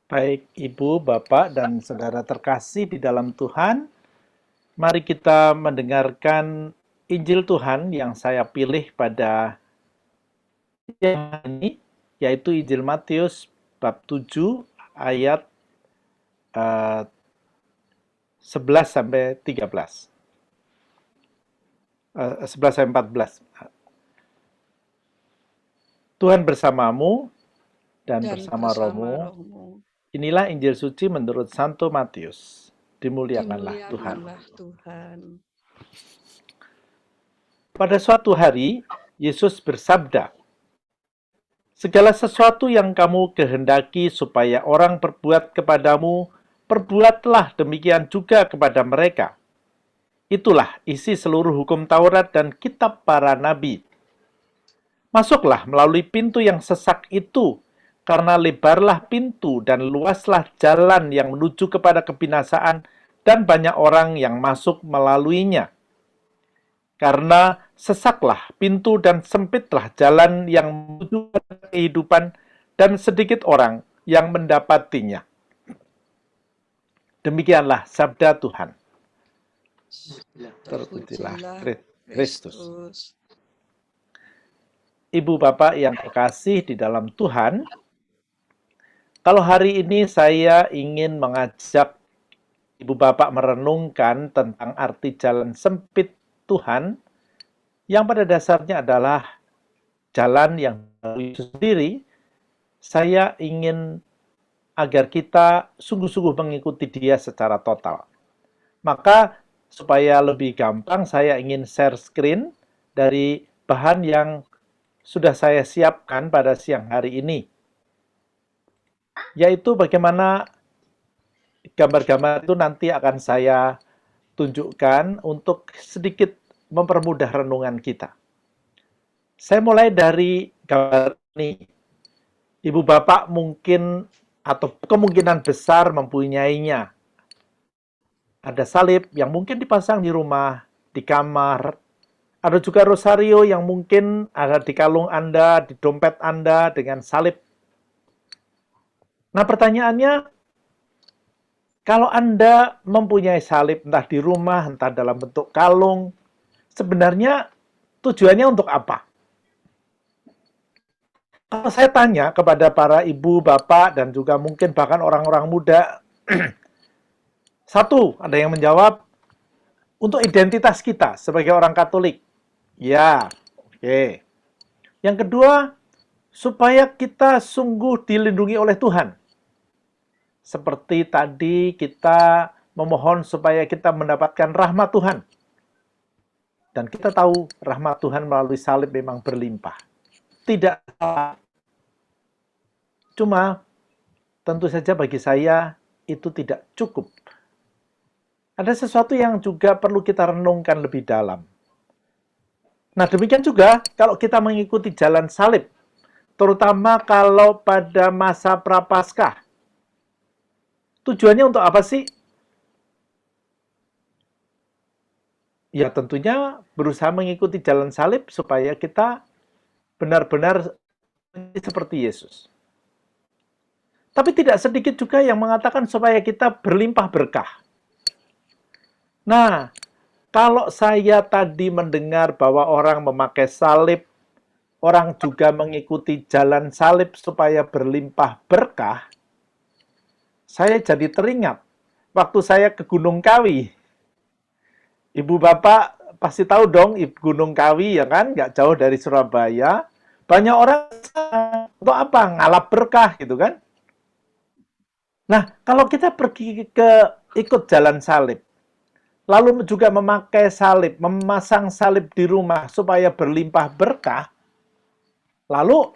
Baik Ibu, Bapak, dan Saudara terkasih di dalam Tuhan, mari kita mendengarkan Injil Tuhan yang saya pilih pada siang ini, yaitu Injil Matius bab 7 ayat 11 sampai 13. 11 sampai 14. Tuhan bersamamu dan dan bersama bersama rohmu. rohmu. Inilah Injil suci menurut Santo Matius. Dimuliakanlah Tuhan. Dimuliakanlah Tuhan. Pada suatu hari, Yesus bersabda, "Segala sesuatu yang kamu kehendaki supaya orang perbuat kepadamu, perbuatlah demikian juga kepada mereka. Itulah isi seluruh hukum Taurat dan kitab para nabi. Masuklah melalui pintu yang sesak itu, karena lebarlah pintu dan luaslah jalan yang menuju kepada kebinasaan, dan banyak orang yang masuk melaluinya. Karena sesaklah pintu dan sempitlah jalan yang menuju ke kehidupan, dan sedikit orang yang mendapatinya." Demikianlah sabda Tuhan. Terpujilah Terpujilah Kristus. Kristus. Ibu Bapak yang terkasih di dalam Tuhan, kalau hari ini saya ingin mengajak Ibu Bapak merenungkan tentang arti jalan sempit Tuhan, yang pada dasarnya adalah jalan yang itu sendiri. Saya ingin agar kita sungguh-sungguh mengikuti Dia secara total. Maka supaya lebih gampang, saya ingin share screen dari bahan yang sudah saya siapkan pada siang hari ini, yaitu bagaimana gambar-gambar itu nanti akan saya tunjukkan untuk sedikit mempermudah renungan kita. Saya mulai dari gambar ini. Ibu Bapak mungkin atau kemungkinan besar mempunyainya. Ada salib yang mungkin dipasang di rumah, di kamar. Ada juga rosario yang mungkin ada di kalung Anda, di dompet Anda dengan salib. Nah, pertanyaannya, kalau Anda mempunyai salib entah di rumah, entah dalam bentuk kalung, sebenarnya tujuannya untuk apa? Kalau saya tanya kepada para ibu, bapak, dan juga mungkin bahkan orang-orang muda, satu, ada yang menjawab, untuk identitas kita sebagai orang Katolik. Ya, oke. Yang kedua, supaya kita sungguh dilindungi oleh Tuhan. Seperti tadi kita memohon supaya kita mendapatkan rahmat Tuhan. Dan kita tahu rahmat Tuhan melalui salib memang berlimpah. Tidak salah. Cuma tentu saja bagi saya itu tidak cukup. Ada sesuatu yang juga perlu kita renungkan lebih dalam. Nah, demikian juga kalau kita mengikuti jalan salib, terutama kalau pada masa Prapaskah. Tujuannya untuk apa sih? Ya tentunya berusaha mengikuti jalan salib supaya kita benar-benar seperti Yesus. Tapi tidak sedikit juga yang mengatakan supaya kita berlimpah berkah. Nah, kalau saya tadi mendengar bahwa orang memakai salib, orang juga mengikuti jalan salib supaya berlimpah berkah, saya jadi teringat waktu saya ke Gunung Kawi. Ibu Bapak pasti tahu dong Gunung Kawi ya kan, nggak jauh dari Surabaya. Banyak orang untuk apa? Ngalap berkah gitu kan. Nah, kalau kita pergi ke ikut jalan salib, lalu juga memakai salib, memasang salib di rumah supaya berlimpah berkah, lalu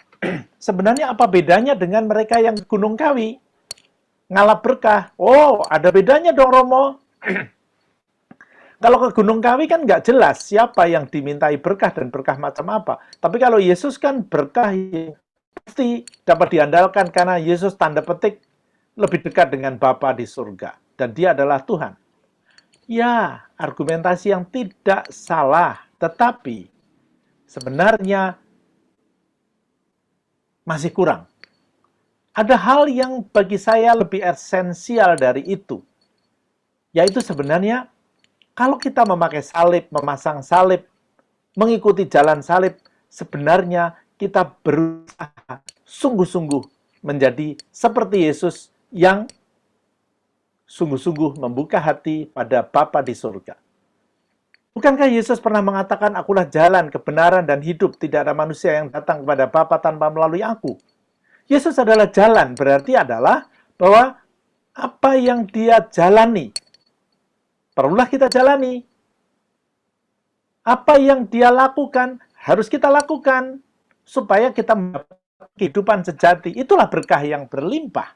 sebenarnya apa bedanya dengan mereka yang Gunung Kawi? Ngalap berkah. Oh, ada bedanya dong Romo. Kalau ke Gunung Kawi kan nggak jelas siapa yang dimintai berkah dan berkah macam apa. Tapi kalau Yesus kan berkah yang pasti dapat diandalkan karena Yesus tanda petik lebih dekat dengan Bapa di surga. Dan dia adalah Tuhan. Ya, argumentasi yang tidak salah. Tetapi sebenarnya masih kurang. Ada hal yang bagi saya lebih esensial dari itu, yaitu sebenarnya kalau kita memakai salib, memasang salib, mengikuti jalan salib, sebenarnya kita berusaha sungguh-sungguh menjadi seperti Yesus yang sungguh-sungguh membuka hati pada Bapa di surga. Bukankah Yesus pernah mengatakan, akulah jalan, kebenaran, dan hidup, tidak ada manusia yang datang kepada Bapa tanpa melalui aku. Yesus adalah jalan, berarti adalah bahwa apa yang dia jalani, perlulah kita jalani. Apa yang dia lakukan, harus kita lakukan, supaya kita mendapat kehidupan sejati. Itulah berkah yang berlimpah.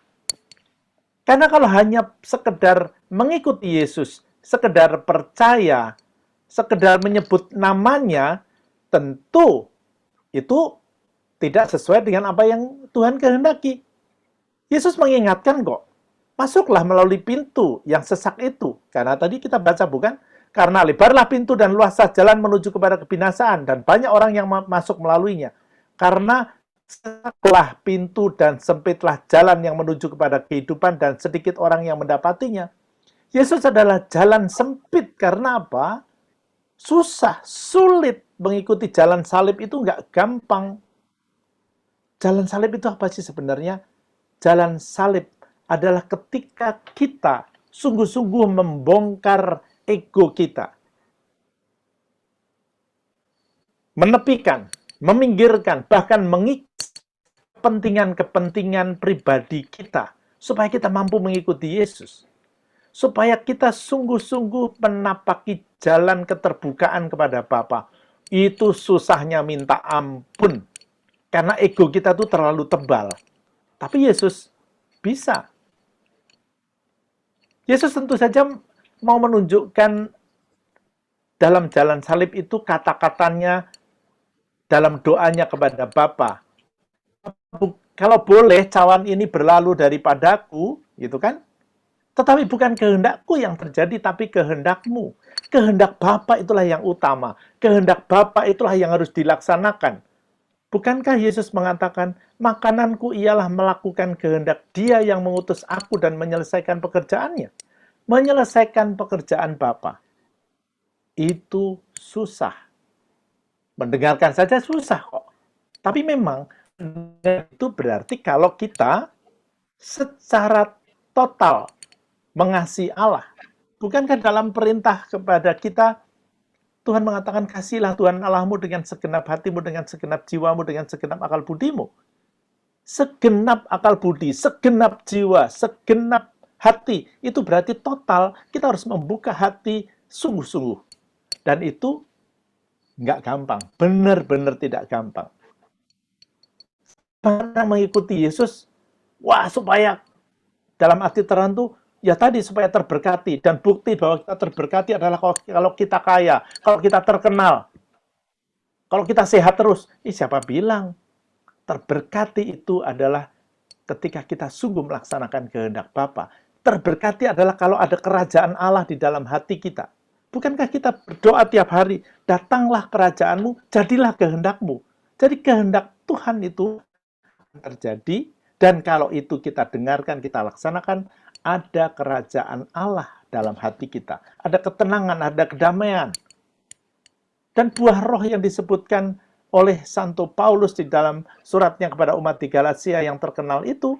Karena kalau hanya sekedar mengikuti Yesus, sekedar percaya, sekedar menyebut namanya, tentu itu tidak sesuai dengan apa yang Tuhan kehendaki. Yesus mengingatkan kok, masuklah melalui pintu yang sesak itu. Karena tadi kita baca bukan? Karena lebarlah pintu dan luaslah jalan menuju kepada kebinasaan, dan banyak orang yang masuk melaluinya. Karena seklah pintu dan sempitlah jalan yang menuju kepada kehidupan, dan sedikit orang yang mendapatinya. Yesus adalah jalan sempit. Karena apa? Susah, sulit mengikuti jalan salib itu nggak gampang. Jalan salib itu apa sih sebenarnya? Jalan salib adalah ketika kita sungguh-sungguh membongkar ego kita. Menepikan, meminggirkan, bahkan mengikis kepentingan-kepentingan pribadi kita, supaya kita mampu mengikuti Yesus. Supaya kita sungguh-sungguh menapaki jalan keterbukaan kepada Bapa. Itu susahnya minta ampun. Karena ego kita tuh terlalu tebal. Tapi Yesus bisa. Yesus tentu saja mau menunjukkan dalam jalan salib itu kata-katanya dalam doanya kepada Bapa. Kalau boleh cawan ini berlalu daripadaku, gitu kan? Tetapi bukan kehendakku yang terjadi, tapi kehendakmu. Kehendak Bapa itulah yang utama. Kehendak Bapa itulah yang harus dilaksanakan. Bukankah Yesus mengatakan, makananku ialah melakukan kehendak Dia yang mengutus aku dan menyelesaikan pekerjaannya. Menyelesaikan pekerjaan Bapa. Itu susah. Mendengarkan saja susah kok. Tapi memang itu berarti kalau kita secara total mengasihi Allah. Bukankah dalam perintah kepada kita, Tuhan mengatakan, kasihlah Tuhan Allahmu dengan segenap hatimu, dengan segenap jiwamu, dengan segenap akal budimu. Segenap akal budi, segenap jiwa, segenap hati. Itu berarti total kita harus membuka hati sungguh-sungguh. Dan itu nggak gampang, benar-benar tidak gampang. Karena mengikuti Yesus, wah supaya dalam arti tertentu, ya tadi supaya terberkati. Dan bukti bahwa kita terberkati adalah kalau kita kaya, kalau kita terkenal, kalau kita sehat terus. Siapa bilang? Terberkati itu adalah ketika kita sungguh melaksanakan kehendak Bapa. Terberkati adalah kalau ada kerajaan Allah di dalam hati kita. Bukankah kita berdoa tiap hari, datanglah kerajaanmu, jadilah kehendakmu. Jadi kehendak Tuhan itu terjadi, dan kalau itu kita dengarkan, kita laksanakan, ada kerajaan Allah dalam hati kita. Ada ketenangan, ada kedamaian. Dan buah roh yang disebutkan oleh Santo Paulus di dalam suratnya kepada umat di Galatia yang terkenal itu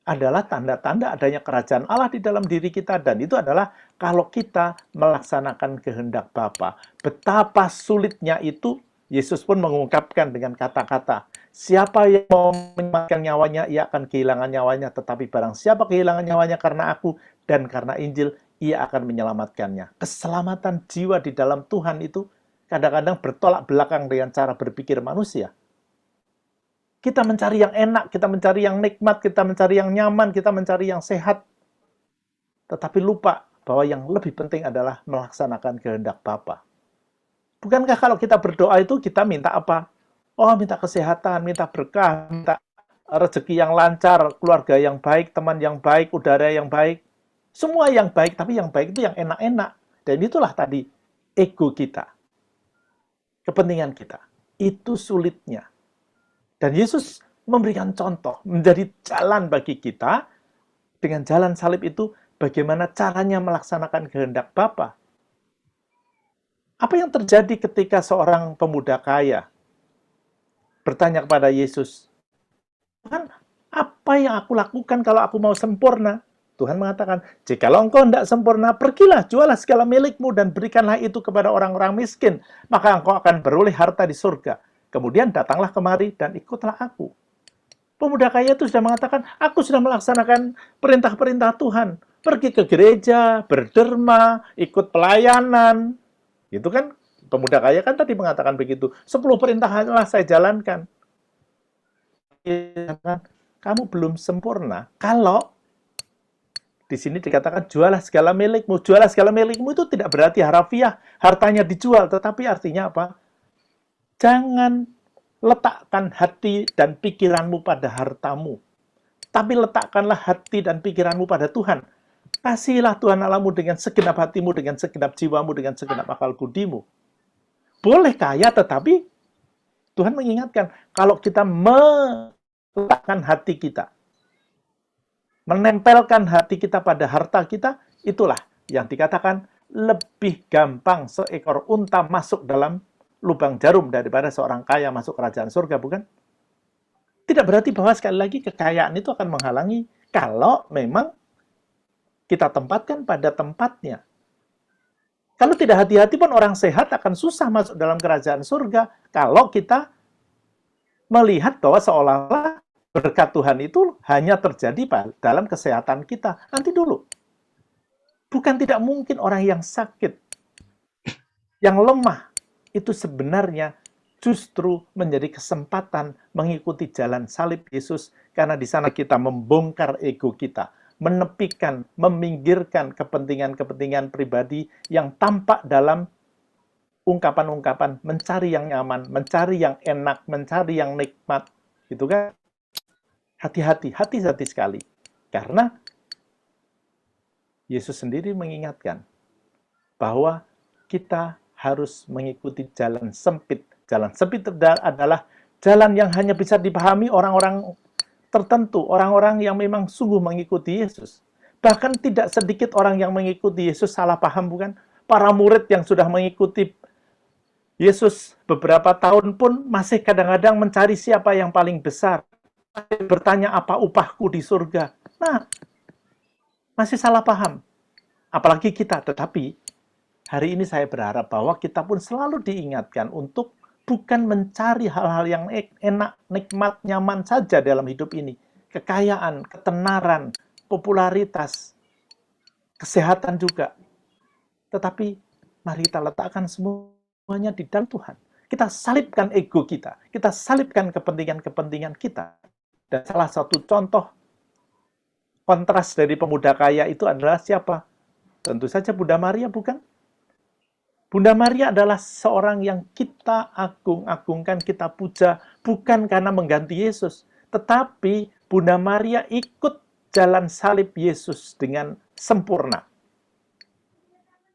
adalah tanda-tanda adanya kerajaan Allah di dalam diri kita, dan itu adalah kalau kita melaksanakan kehendak Bapa. Betapa sulitnya itu, Yesus pun mengungkapkan dengan kata-kata, siapa yang mau menyelamatkan nyawanya, ia akan kehilangan nyawanya, tetapi barang siapa kehilangan nyawanya karena aku dan karena Injil, ia akan menyelamatkannya. Keselamatan jiwa di dalam Tuhan itu kadang-kadang bertolak belakang dengan cara berpikir manusia. Kita mencari yang enak, kita mencari yang nikmat, kita mencari yang nyaman, kita mencari yang sehat. Tetapi lupa bahwa yang lebih penting adalah melaksanakan kehendak Bapa. Bukankah kalau kita berdoa itu kita minta apa? Oh, minta kesehatan, minta berkah, minta rezeki yang lancar, keluarga yang baik, teman yang baik, udara yang baik. Semua yang baik, tapi yang baik itu yang enak-enak. Dan itulah tadi ego kita. Kepentingan kita. Itu sulitnya. Dan Yesus memberikan contoh, menjadi jalan bagi kita. Dengan jalan salib itu, bagaimana caranya melaksanakan kehendak Bapa. Apa yang terjadi ketika seorang pemuda kaya bertanya kepada Yesus, Tuhan, apa yang aku lakukan kalau aku mau sempurna? Tuhan mengatakan, jikalau engkau tidak sempurna, pergilah, jualah segala milikmu dan berikanlah itu kepada orang-orang miskin, maka engkau akan beroleh harta di surga. Kemudian datanglah kemari dan ikutlah aku. Pemuda kaya itu sudah mengatakan, aku sudah melaksanakan perintah-perintah Tuhan. Pergi ke gereja, berderma, ikut pelayanan. Itu kan, pemuda kaya kan tadi mengatakan begitu. 10 perintah telah saya jalankan. Kamu belum sempurna kalau di sini dikatakan jualah segala milikmu. Jualah segala milikmu itu tidak berarti harafiah, hartanya dijual, tetapi artinya apa? Jangan letakkan hati dan pikiranmu pada hartamu, tapi letakkanlah hati dan pikiranmu pada Tuhan. Kasihilah Tuhan Allahmu dengan segenap hatimu, dengan segenap jiwamu, dengan segenap akal budimu. Boleh kaya, tetapi Tuhan mengingatkan, kalau kita meletakkan hati kita, menempelkan hati kita pada harta kita, itulah yang dikatakan lebih gampang seekor unta masuk dalam lubang jarum daripada seorang kaya masuk kerajaan surga, bukan? Tidak berarti bahwa sekali lagi kekayaan itu akan menghalangi kalau memang kita tempatkan pada tempatnya. Kalau tidak hati-hati pun orang sehat akan susah masuk dalam kerajaan surga kalau kita melihat bahwa seolah-olah berkat Tuhan itu hanya terjadi dalam kesehatan kita. Nanti dulu. Bukan tidak mungkin orang yang sakit, yang lemah, itu sebenarnya justru menjadi kesempatan mengikuti jalan salib Yesus, karena di sana kita membongkar ego kita, menepikan, meminggirkan kepentingan-kepentingan pribadi yang tampak dalam ungkapan-ungkapan mencari yang nyaman, mencari yang enak, mencari yang nikmat. Itu kan hati-hati, hati-hati sekali. Karena Yesus sendiri mengingatkan bahwa kita harus mengikuti jalan sempit. Jalan sempit adalah jalan yang hanya bisa dipahami orang-orang tertentu, orang-orang yang memang sungguh mengikuti Yesus. Bahkan tidak sedikit orang yang mengikuti Yesus salah paham, bukan? Para murid yang sudah mengikuti Yesus beberapa tahun pun masih kadang-kadang mencari siapa yang paling besar. Bertanya apa upahku di surga. Nah, masih salah paham. Apalagi kita, tetapi hari ini saya berharap bahwa kita pun selalu diingatkan untuk bukan mencari hal-hal yang enak, nikmat, nyaman saja dalam hidup ini. Kekayaan, ketenaran, popularitas, kesehatan juga. Tetapi mari kita letakkan semuanya di dalam Tuhan. Kita salibkan ego kita. Kita salibkan kepentingan-kepentingan kita. Dan salah satu contoh kontras dari pemuda kaya itu adalah siapa? Tentu saja Bunda Maria, bukan? Bunda Maria adalah seorang yang kita agung-agungkan, kita puja, bukan karena mengganti Yesus, tetapi Bunda Maria ikut jalan salib Yesus dengan sempurna.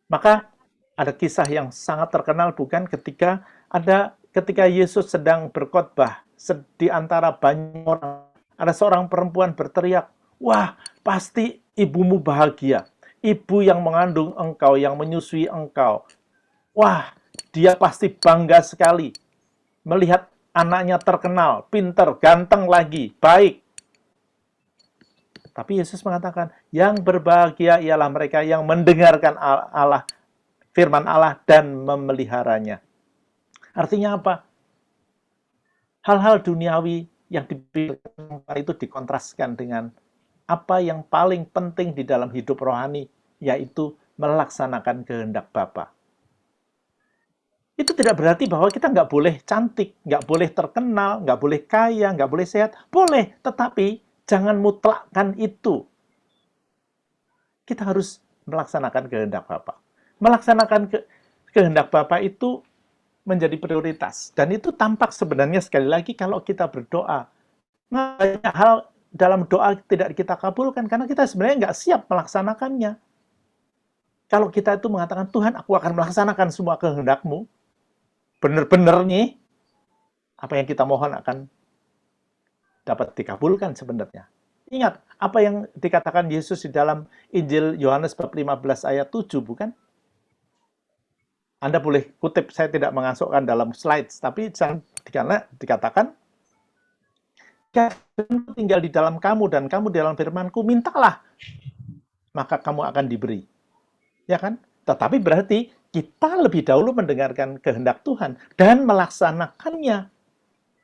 Maka ada kisah yang sangat terkenal, bukan, ketika Yesus sedang berkhotbah di antara banyak orang, ada seorang perempuan berteriak, "Wah, pasti ibumu bahagia. Ibu yang mengandung engkau, yang menyusui engkau. Wah, dia pasti bangga sekali melihat anaknya terkenal, pinter, ganteng lagi, baik." Tapi Yesus mengatakan, yang berbahagia ialah mereka yang mendengarkan Allah, firman Allah, dan memeliharanya. Artinya apa? Hal-hal duniawi yang dipikirkan itu dikontraskan dengan apa yang paling penting di dalam hidup rohani, yaitu melaksanakan kehendak Bapa. Itu tidak berarti bahwa kita nggak boleh cantik, nggak boleh terkenal, nggak boleh kaya, nggak boleh sehat. Boleh, tetapi jangan mutlakkan itu. Kita harus melaksanakan kehendak Bapa. Melaksanakan kehendak Bapa itu menjadi prioritas. Dan itu tampak sebenarnya sekali lagi kalau kita berdoa. Banyak hal dalam doa tidak kita kabulkan karena kita sebenarnya nggak siap melaksanakannya. Kalau kita itu mengatakan, Tuhan, aku akan melaksanakan semua kehendak-Mu, benar-benar nih, apa yang kita mohon akan dapat dikabulkan sebenarnya. Ingat, apa yang dikatakan Yesus di dalam Injil Yohanes bab 15 ayat 7, bukan? Anda boleh kutip, saya tidak mengasukkan dalam slides, tapi karena dikatakan, "Firman-Ku tinggal di dalam kamu dan kamu di dalam firman-Ku, mintalah, maka kamu akan diberi." Ya kan? Tetapi berarti kita lebih dahulu mendengarkan kehendak Tuhan dan melaksanakannya.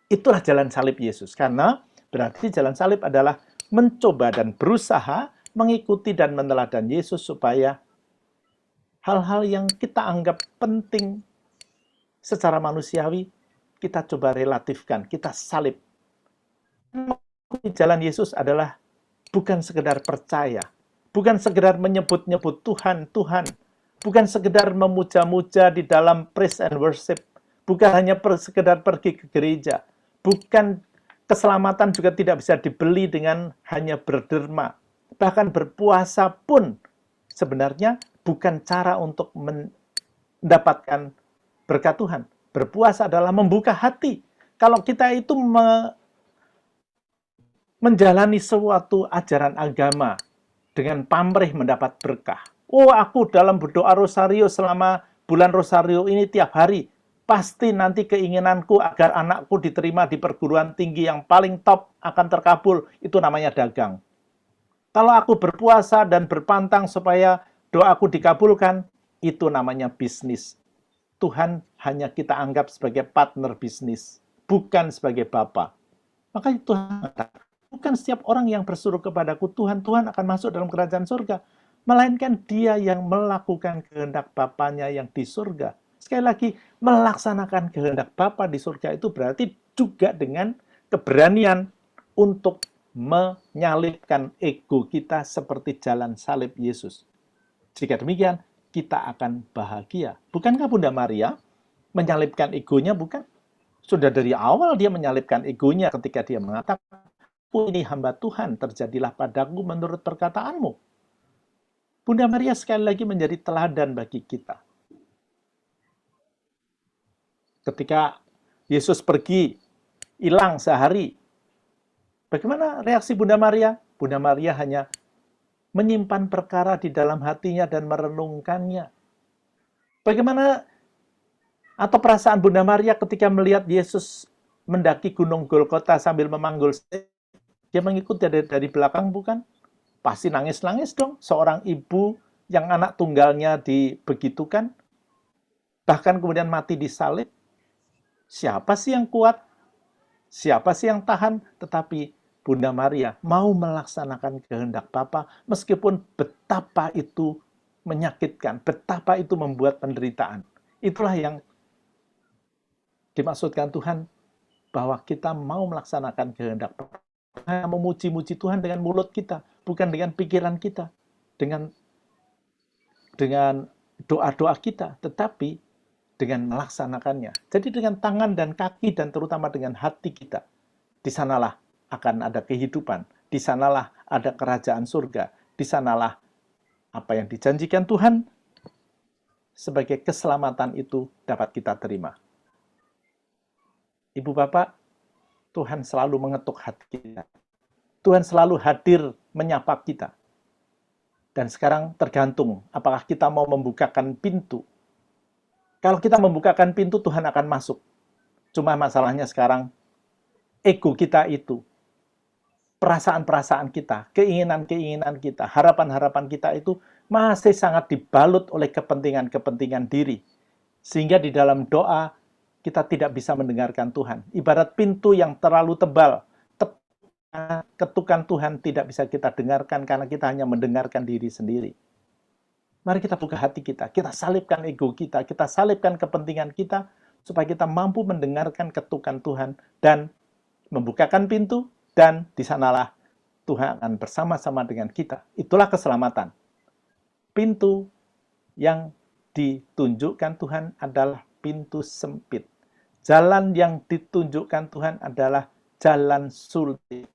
Itulah jalan salib Yesus. Karena berarti jalan salib adalah mencoba dan berusaha mengikuti dan meneladani Yesus supaya hal-hal yang kita anggap penting secara manusiawi, kita coba relatifkan, kita salib. Jalan Yesus adalah bukan sekedar percaya, bukan sekedar menyebut-nyebut Tuhan, Tuhan, bukan sekedar memuja-muja di dalam praise and worship, bukan hanya sekedar pergi ke gereja, bukan keselamatan juga tidak bisa dibeli dengan hanya berderma. Bahkan berpuasa pun sebenarnya bukan cara untuk mendapatkan berkat Tuhan. Berpuasa adalah membuka hati. Kalau kita itu menjalani suatu ajaran agama dengan pamrih mendapat berkah. Oh, aku dalam berdoa rosario selama bulan rosario ini tiap hari, pasti nanti keinginanku agar anakku diterima di perguruan tinggi yang paling top akan terkabul. Itu namanya dagang. Kalau aku berpuasa dan berpantang supaya doaku dikabulkan, itu namanya bisnis. Tuhan hanya kita anggap sebagai partner bisnis, bukan sebagai Bapa. Maka Tuhan bukan setiap orang yang bersuruh kepadaku, Tuhan, Tuhan akan masuk dalam kerajaan surga. Melainkan dia yang melakukan kehendak Bapanya yang di surga. Sekali lagi, melaksanakan kehendak Bapa di surga itu berarti juga dengan keberanian untuk menyalibkan ego kita seperti jalan salib Yesus. Jika demikian, kita akan bahagia. Bukankah Bunda Maria menyalibkan egonya? Bukan. Sudah dari awal dia menyalibkan egonya ketika dia mengatakan, ini hamba Tuhan, terjadilah padaku menurut perkataanmu. Bunda Maria sekali lagi menjadi teladan bagi kita. Ketika Yesus pergi, hilang sehari, bagaimana reaksi Bunda Maria? Bunda Maria hanya menyimpan perkara di dalam hatinya dan merenungkannya. Bagaimana atau perasaan Bunda Maria ketika melihat Yesus mendaki gunung Golgota sambil memanggul, dia mengikuti dari belakang, bukan? Pasti nangis-nangis dong, seorang ibu yang anak tunggalnya dibegitukan, bahkan kemudian mati disalib. Siapa sih yang kuat? Siapa sih yang tahan? Tetapi Bunda Maria mau melaksanakan kehendak Bapa, meskipun betapa itu menyakitkan, betapa itu membuat penderitaan. Itulah yang dimaksudkan Tuhan, bahwa kita mau melaksanakan kehendak Bapa. Memuji-muji Tuhan dengan mulut kita, bukan dengan pikiran kita, dengan doa-doa kita, tetapi dengan melaksanakannya. Jadi dengan tangan dan kaki dan terutama dengan hati kita, di sanalah akan ada kehidupan, di sanalah ada kerajaan surga, di sanalah apa yang dijanjikan Tuhan sebagai keselamatan itu dapat kita terima. Ibu Bapak, Tuhan selalu mengetuk hati kita. Tuhan selalu hadir menyapa kita. Dan sekarang tergantung apakah kita mau membukakan pintu. Kalau kita membukakan pintu, Tuhan akan masuk. Cuma masalahnya sekarang, ego kita itu, perasaan-perasaan kita, keinginan-keinginan kita, harapan-harapan kita itu masih sangat dibalut oleh kepentingan-kepentingan diri. Sehingga di dalam doa, kita tidak bisa mendengarkan Tuhan. Ibarat pintu yang terlalu tebal, ketukan Tuhan tidak bisa kita dengarkan karena kita hanya mendengarkan diri sendiri. Mari kita buka hati kita salibkan ego kita salibkan kepentingan kita, supaya kita mampu mendengarkan ketukan Tuhan dan membukakan pintu, dan di sanalah Tuhan akan bersama-sama dengan kita. Itulah keselamatan. Pintu yang ditunjukkan Tuhan adalah pintu sempit. Jalan yang ditunjukkan Tuhan adalah jalan sulit.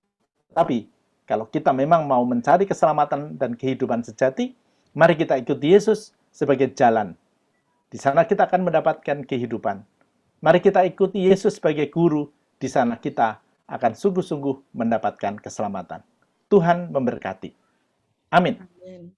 Tapi kalau kita memang mau mencari keselamatan dan kehidupan sejati, mari kita ikuti Yesus sebagai jalan. Di sana kita akan mendapatkan kehidupan. Mari kita ikuti Yesus sebagai guru. Di sana kita akan sungguh-sungguh mendapatkan keselamatan. Tuhan memberkati. Amin. Amin.